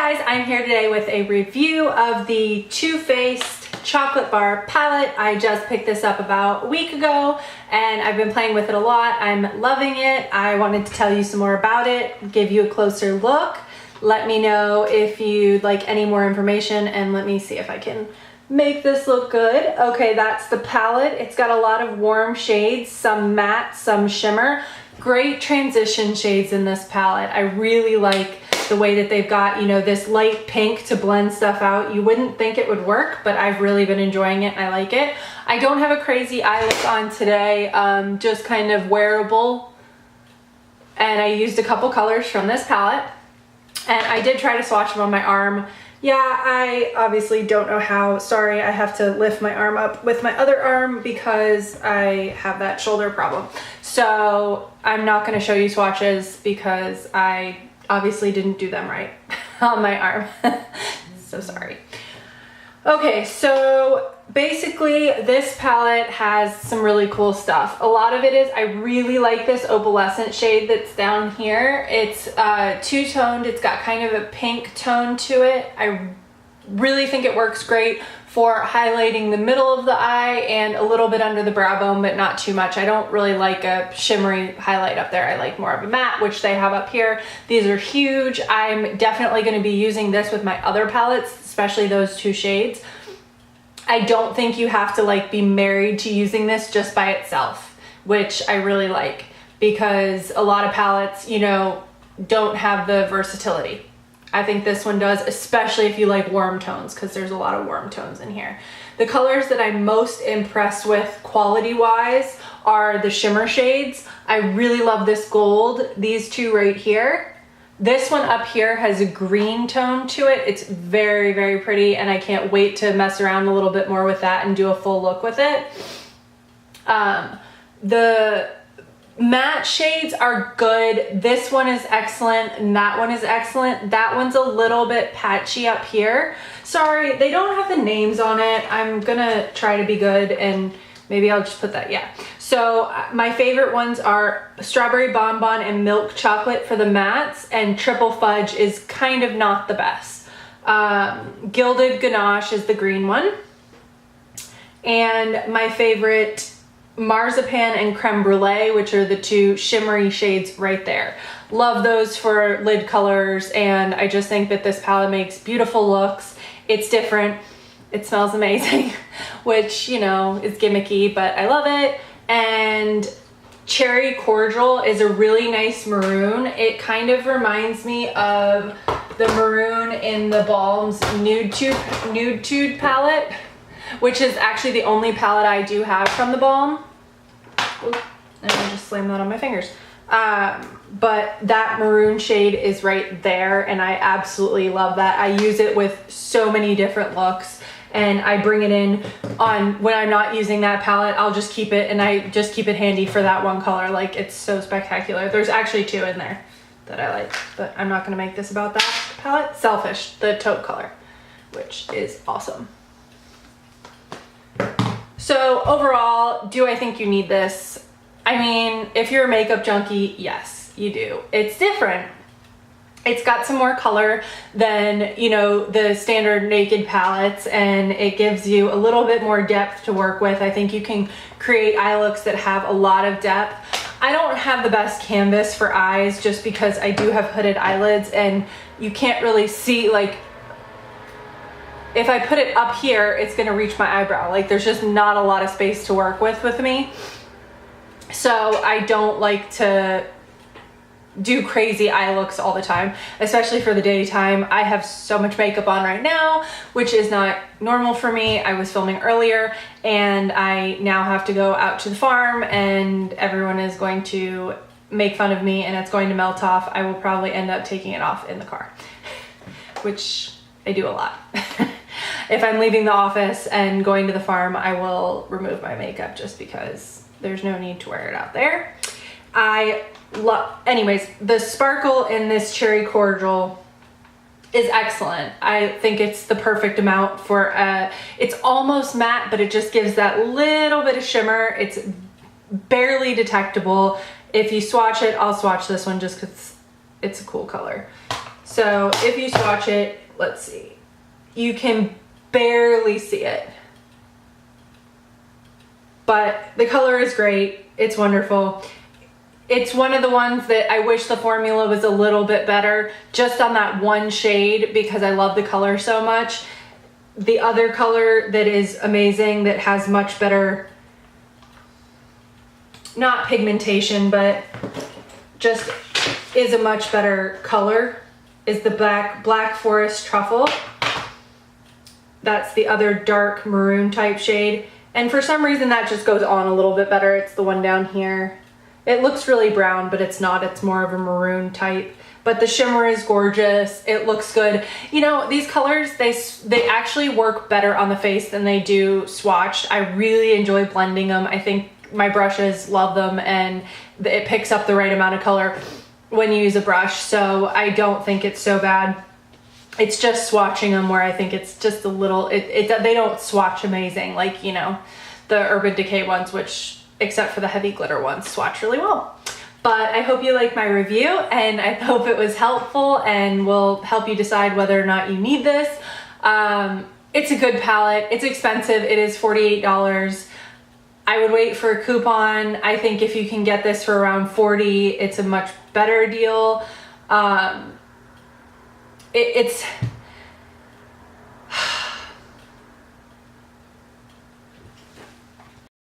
guys, I'm here today with a review of the Too Faced Chocolate Bar Palette. I just picked this up about a week ago and I've been playing with it a lot. I'm loving it. I wanted to tell you some more about it, give you a closer look. Let me know if you'd like any more information and let me see if I can make this look good. Okay, that's the palette. It's got a lot of warm shades, some matte, some shimmer. Great transition shades in this palette. I really like the way that they've got, you know, this light pink to blend stuff out. You wouldn't think it would work, but I've really been enjoying it and I like it. I don't have a crazy eye look on today, just kind of wearable. And I used a couple colors from this palette. And I did try to swatch them on my arm. Yeah, I obviously don't know how. Sorry, I have to lift my arm up with my other arm because I have that shoulder problem. So I'm not gonna show you swatches because I obviously didn't do them right on my arm. So sorry. Okay, so basically this palette has some really cool stuff. A lot of it is, I really like this opalescent shade that's down here. It's two-toned, it's got kind of a pink tone to it. I really think it works great for highlighting the middle of the eye and a little bit under the brow bone, but not too much. I don't really like a shimmery highlight up there. I like more of a matte, which they have up here. These are huge. I'm definitely gonna be using this with my other palettes, especially those two shades. I don't think you have to like be married to using this just by itself, which I really like because a lot of palettes, you know, don't have the versatility. I think this one does, especially if you like warm tones, because there's a lot of warm tones in here. The colors that I'm most impressed with quality-wise are the shimmer shades. I really love this gold, these two right here. This one up here has a green tone to it. It's very, very pretty, and I can't wait to mess around a little bit more with that and do a full look with it. The matte shades are good. This one is excellent and that one is excellent. That one's a little bit patchy up here. Sorry, they don't have the names on it. I'm gonna try to be good and maybe I'll just put that, yeah. So my favorite ones are Strawberry Bonbon and Milk Chocolate for the mattes, and Triple Fudge is kind of not the best. Gilded Ganache is the green one. And my favorite, Marzipan and Creme Brulee, which are the two shimmery shades right there. Love those for lid colors, and I just think that this palette makes beautiful looks. It's different. It smells amazing, which, you know, is gimmicky, but I love it. And Cherry Cordial is a really nice maroon. It kind of reminds me of the maroon in the Balm's Nude Tude palette, which is actually the only palette I do have from the Balm. Ooh, and I just slammed that on my fingers. But that maroon shade is right there and I absolutely love that. I use it with so many different looks and I bring it in on when I'm not using that palette. I'll just keep it and I just keep it handy for that one color. Like, it's so spectacular. There's actually two in there that I like, but I'm not gonna make this about that palette. Selfish, the taupe color, which is awesome. So overall, do I think you need this? I mean, if you're a makeup junkie, yes, you do. It's different. It's got some more color than, you know, the standard Naked palettes, and it gives you a little bit more depth to work with. I think you can create eye looks that have a lot of depth. I don't have the best canvas for eyes just because I do have hooded eyelids and you can't really see, like, if I put it up here, it's gonna reach my eyebrow. Like, there's just not a lot of space to work with me. So I don't like to do crazy eye looks all the time, especially for the daytime. I have so much makeup on right now, which is not normal for me. I was filming earlier and I now have to go out to the farm and everyone is going to make fun of me and it's going to melt off. I will probably end up taking it off in the car, which I do a lot. If I'm leaving the office and going to the farm, I will remove my makeup just because there's no need to wear it out there. Anyways, the sparkle in this Cherry Cordial is excellent. I think it's the perfect amount for, it's almost matte, but it just gives that little bit of shimmer. It's barely detectable. If you swatch it, I'll swatch this one just because it's a cool color. So if you swatch it, let's see, you can barely see it. But the color is great. It's wonderful. It's one of the ones that I wish the formula was a little bit better, just on that one shade, because I love the color so much. The other color that is amazing, that has much better, not pigmentation, but just is a much better color, is the Black Forest Truffle. That's the other dark maroon type shade. And for some reason that just goes on a little bit better. It's the one down here. It looks really brown, but it's not. It's more of a maroon type. But the shimmer is gorgeous. It looks good. You know, these colors, they actually work better on the face than they do swatched. I really enjoy blending them. I think my brushes love them, and it picks up the right amount of color when you use a brush. So I don't think it's so bad. It's just swatching them where I think it's just a little, they don't swatch amazing like, you know, the Urban Decay ones, which, except for the heavy glitter ones, swatch really well. But I hope you like my review, and I hope it was helpful and will help you decide whether or not you need this. It's a good palette. It's expensive. It is $48. I would wait for a coupon. I think if you can get this for around $40, it's a much better deal. It's